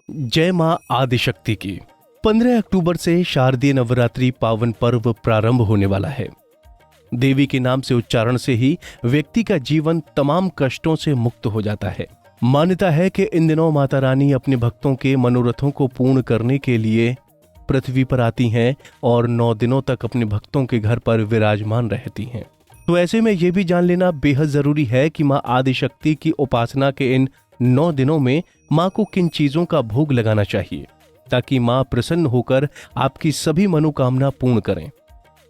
जय मां आदिशक्ति की। 15 अक्टूबर से शारदीय नवरात्रि पावन पर्व प्रारंभ होने वाला है। देवी के नाम से उच्चारण से ही व्यक्ति का जीवन तमाम कष्टों से मुक्त हो जाता है। मान्यता है कि इन दिनों माता रानी अपने भक्तों के मनोरथों को पूर्ण करने के लिए पृथ्वी पर आती हैं और 9 दिनों तक अपने भक्तों के घर पर विराजमान रहती हैं। तो ऐसे में यह भी जान लेना बेहद जरूरी है कि मां आदिशक्ति की उपासना के इन 9 दिनों में मां को किन चीजों का भोग लगाना चाहिए ताकि मां प्रसन्न होकर आपकी सभी मनोकामना पूर्ण करें।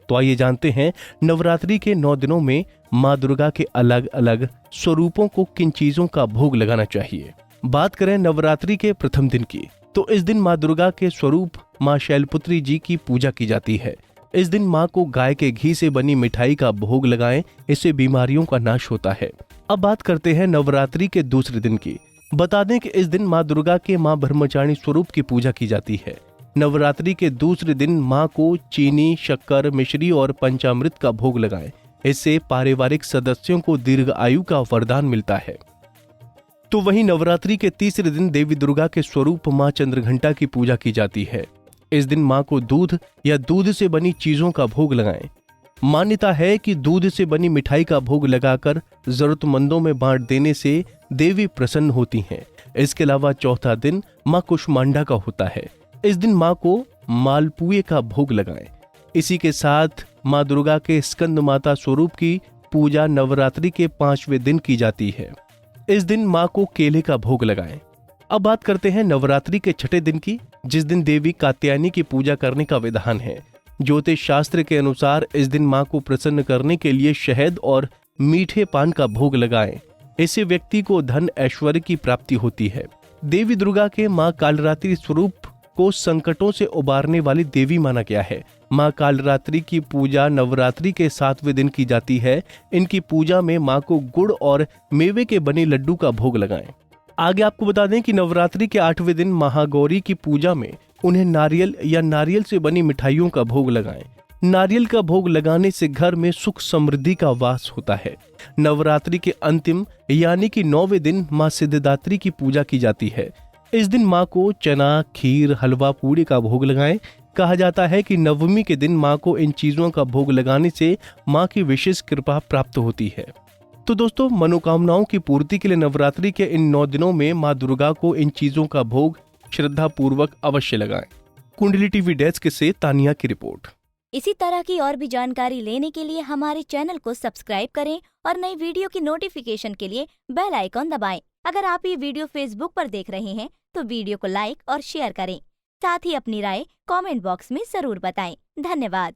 तो आइए जानते हैं नवरात्रि के 9 दिनों में मां दुर्गा के अलग अलग स्वरूपों को किन चीजों का भोग लगाना चाहिए। बात करें नवरात्रि के प्रथम दिन की, तो इस दिन मां दुर्गा के स्वरूप मां शैलपुत्री जी की पूजा की जाती है। इस दिन मां को गाय के घी से बनी मिठाई का भोग लगाएं, इससे बीमारियों का नाश होता है। अब बात करते हैं नवरात्रि के दूसरे दिन की। बता दें कि इस दिन मां दुर्गा के मां ब्रह्मचारिणी स्वरूप की पूजा की जाती है। नवरात्रि के दूसरे दिन मां को चीनी, शक्कर, मिश्री और पंचामृत का भोग लगाएं, इससे पारिवारिक सदस्यों को दीर्घ आयु का वरदान मिलता है। तो वहीं नवरात्रि के तीसरे दिन देवी दुर्गा के स्वरूप मां चंद्रघंटा की पूजा की जाती है। इस दिन मां को दूध या दूध से बनी चीजों का भोग लगाएं। मान्यता है कि दूध से बनी मिठाई का भोग लगाकर जरूरतमंदों में बांट देने से देवी प्रसन्न होती हैं। इसके अलावा चौथा दिन मां कुष्मांडा का होता है। इस दिन मां को मालपुए का भोग लगाएं। इसी के साथ मां दुर्गा के स्कंद माता स्वरूप की पूजा नवरात्रि के 5वें दिन की जाती है। इस दिन मां को केले का भोग लगाएं। अब बात करते हैं नवरात्रि के छठे दिन की, जिस दिन देवी कात्यायनी की पूजा करने का विधान है। ज्योतिष शास्त्र के अनुसार इस दिन मां को प्रसन्न करने के लिए शहद और मीठे पान का भोग लगाएं। इससे व्यक्ति को धन ऐश्वर्य की प्राप्ति होती है। देवी दुर्गा के मां कालरात्रि स्वरूप को संकटों से उबारने वाली देवी माना गया है। मां कालरात्रि की पूजा नवरात्रि के 7वें दिन की जाती है। इनकी पूजा में मां को गुड़ और मेवे के बने लड्डू का भोग लगाएं। आगे आपको बता दें कि नवरात्रि के 8वें दिन महागौरी की पूजा में उन्हें नारियल या नारियल से बनी मिठाइयों का भोग लगाएं। नारियल का भोग लगाने से घर में सुख समृद्धि का वास होता है। नवरात्रि के अंतिम यानी कि 9वें दिन मां सिद्धिदात्री की पूजा की जाती है। इस दिन मां को चना, खीर, हलवा, पूड़ी का भोग लगाएं। कहा जाता है कि नवमी के दिन मां को इन चीजों का भोग लगाने से मां की विशेष कृपा प्राप्त होती है। तो दोस्तों, मनोकामनाओं की पूर्ति के लिए नवरात्रि के इन 9 दिनों में मां दुर्गा को इन चीजों का भोग श्रद्धा पूर्वक अवश्य लगाएं। कुंडली टीवी डेस्क से तानिया की रिपोर्ट। इसी तरह की और भी जानकारी लेने के लिए हमारे चैनल को सब्सक्राइब करें और नई वीडियो की नोटिफिकेशन के लिए बेल आइकॉन दबाएं। अगर आप ये वीडियो फेसबुक पर देख रहे हैं तो वीडियो को लाइक और शेयर करें। साथ ही अपनी राय कमेंट बॉक्स में जरूर बताएं। धन्यवाद।